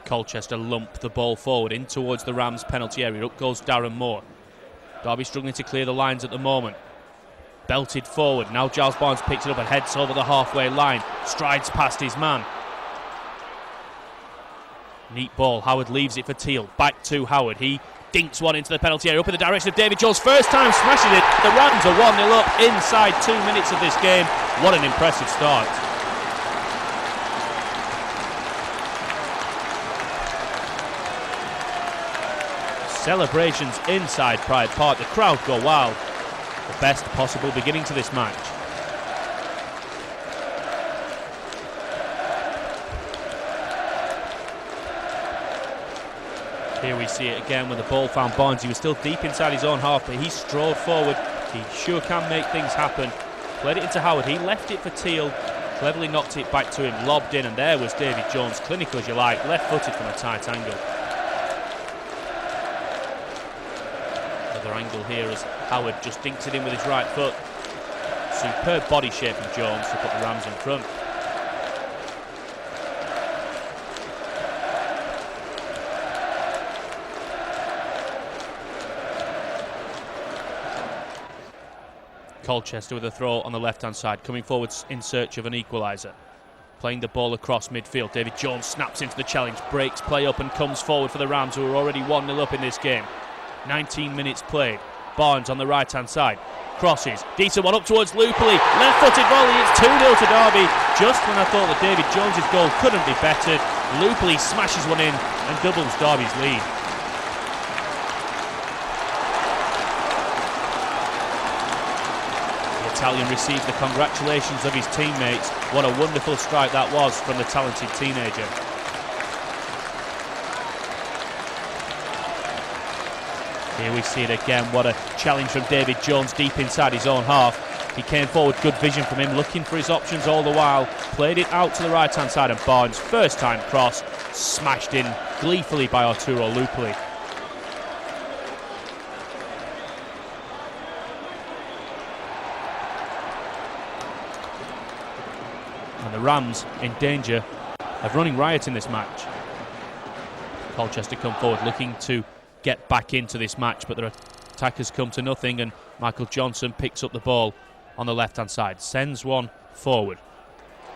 Colchester lump the ball forward in towards the Rams penalty area. Up goes Darren Moore. Derby struggling to clear the lines at the moment. Belted forward. Now Giles Barnes picks it up and heads over the halfway line. Strides past his man. Neat ball. Howard leaves it for Teal. Back to Howard. He dinks one into the penalty area up in the direction of David Jones. First time smashes it. The Rams are 1-0 up inside 2 minutes of this game. What an impressive start. Celebrations inside Pride Park. The crowd go wild. The best possible beginning to this match. Here we see it again when the ball found Barnes. He was still deep inside his own half, but he strode forward. He sure can make things happen. Played it into Howard. He left it for Teal. Cleverly knocked it back to him, lobbed in, and there was David Jones, clinical as you like, left-footed from a tight angle. Another angle here as Howard just dinks it in with his right foot. Superb body shape from Jones to put the Rams in front. Colchester with a throw on the left-hand side, coming forwards in search of an equaliser. Playing the ball across midfield. David Jones snaps into the challenge, breaks play up and comes forward for the Rams, who are already 1-0 up in this game. 19 minutes played. Barnes on the right-hand side. Crosses. Decent one up towards Lupoli. Left-footed volley. It's 2-0 to Derby. Just when I thought that David Jones's goal couldn't be bettered, Lupoli smashes one in and doubles Derby's lead. Italian receives the congratulations of his teammates. What a wonderful strike that was from the talented teenager. Here we see it again. What a challenge from David Jones deep inside his own half. He came forward, good vision from him, looking for his options all the while. Played it out to the right hand side, and Barnes, first time cross, smashed in gleefully by Arturo Lupoli. And the Rams in danger of running riot in this match. Colchester come forward looking to get back into this match, but their attackers come to nothing, and Michael Johnson picks up the ball on the left hand side, sends one forward.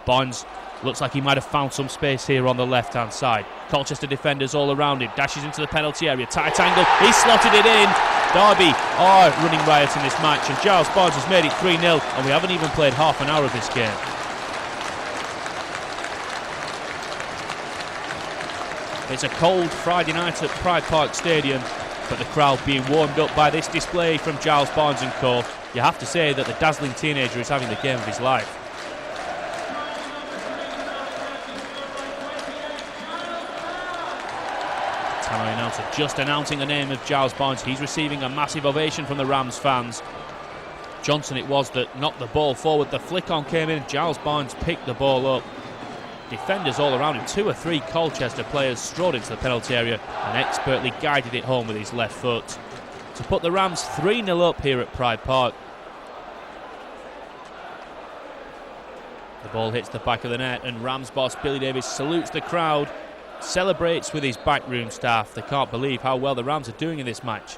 Barnes looks like he might have found some space here on the left hand side. Colchester defenders all around him, dashes into the penalty area, tight angle, he slotted it in. Derby are running riot in this match, and Giles Barnes has made it 3-0, and we haven't even played half an hour of this game. It's a cold Friday night at Pride Park Stadium, but the crowd being warmed up by this display from Giles Barnes and co. You have to say that the dazzling teenager is having the game of his life. Tannoy announcer just announcing the name of Giles Barnes. He's receiving a massive ovation from the Rams fans. Johnson it was that knocked the ball forward. The flick on came in. Giles Barnes picked the ball up. Defenders all around him, 2 or 3 Colchester players strode into the penalty area and expertly guided it home with his left foot to put the Rams 3-0 up here at Pride Park. The ball hits the back of the net, and Rams boss Billy Davies salutes the crowd, celebrates with his backroom staff. They can't believe how well the Rams are doing in this match.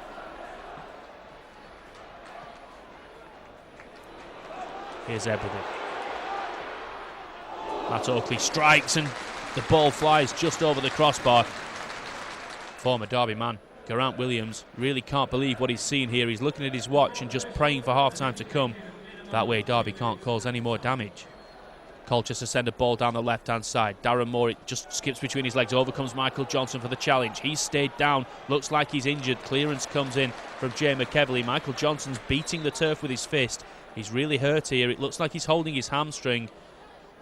Here's everything. Matt Oakley strikes and the ball flies just over the crossbar. Former Derby man Geraint Williams really can't believe what he's seen here. He's looking at his watch and just praying for half time to come. That way Derby can't cause any more damage. Colchester send a ball down the left hand side. Darren Moore, it just skips between his legs, overcomes Michael Johnson for the challenge. He's stayed down, looks like he's injured. Clearance comes in from Jay McEverly. Michael Johnson's beating the turf with his fist. He's really hurt here. It looks like he's holding his hamstring.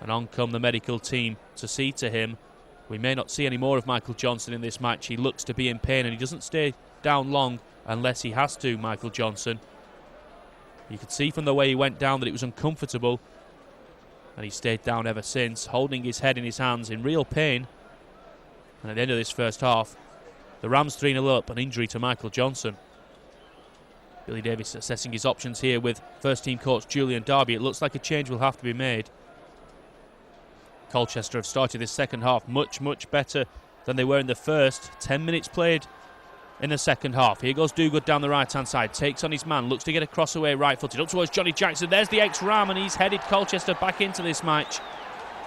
And on come the medical team to see to him. We may not see any more of Michael Johnson in this match. He looks to be in pain, and he doesn't stay down long unless he has to, Michael Johnson. You could see from the way he went down that it was uncomfortable, and he stayed down ever since, holding his head in his hands in real pain. And at the end of this first half, the Rams 3-0 up, an injury to Michael Johnson. Billy Davies assessing his options here with first team coach Julian Darby. It looks like a change will have to be made. Colchester have started this second half much, much better than they were in the first. 10 minutes played in the second half. Here goes Dogood down the right-hand side. Takes on his man. Looks to get a cross away right-footed. Up towards Johnnie Jackson. There's the ex-Ram, and he's headed Colchester back into this match.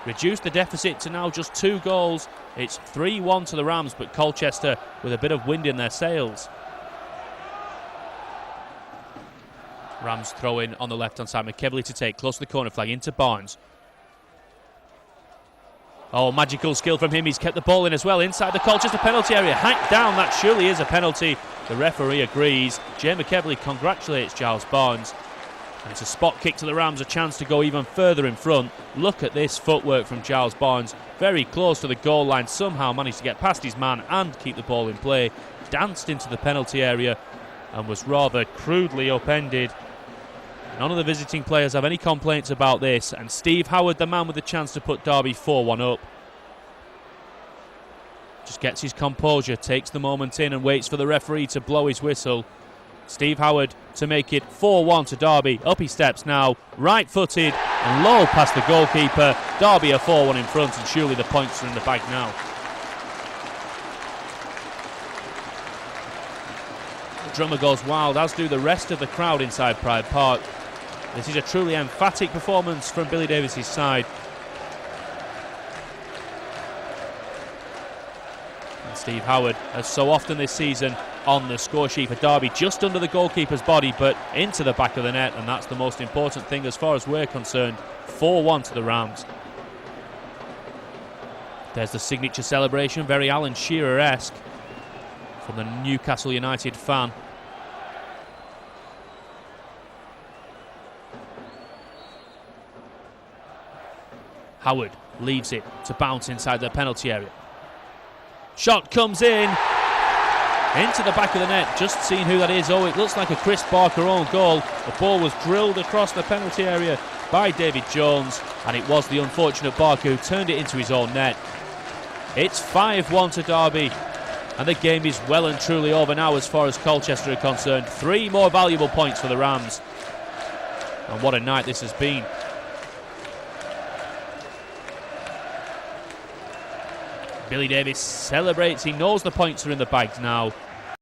Reduced the deficit to now just 2 goals. It's 3-1 to the Rams, but Colchester with a bit of wind in their sails. Rams throw in on the left-hand side. McKevely to take. Close to the corner flag. Into Barnes. Oh, magical skill from him. He's kept the ball in as well inside the Colchester penalty area. Hacked down. That surely is a penalty. The referee agrees. Jay McKevely congratulates Giles Barnes. And it's a spot kick to the Rams, a chance to go even further in front. Look at this footwork from Giles Barnes. Very close to the goal line. Somehow managed to get past his man and keep the ball in play. Danced into the penalty area and was rather crudely upended. None of the visiting players have any complaints about this, and Steve Howard, the man with the chance to put Derby 4-1 up, just gets his composure, takes the moment in and waits for the referee to blow his whistle. Steve Howard to make it 4-1 to Derby. Up he steps now, right-footed and low past the goalkeeper. Derby are 4-1 in front, and surely the points are in the bag now. The drummer goes wild, as do the rest of the crowd inside Pride Park. This is a truly emphatic performance from Billy Davies' side. And Steve Howard, as so often this season, on the score sheet for Derby, just under the goalkeeper's body, but into the back of the net, and that's the most important thing as far as we're concerned. 4-1 to the Rams. There's the signature celebration, very Alan Shearer-esque from the Newcastle United fan. Howard leaves it to bounce inside the penalty area. Shot comes in, into the back of the net. Just seeing who that is. Oh, it looks like a Chris Barker own goal. The ball was drilled across the penalty area by David Jones, and it was the unfortunate Barker who turned it into his own net. It's 5-1 to Derby, and the game is well and truly over now as far as Colchester are concerned. 3 more valuable points for the Rams, and what a night this has been. Billy Davies celebrates. He knows the points are in the bags now.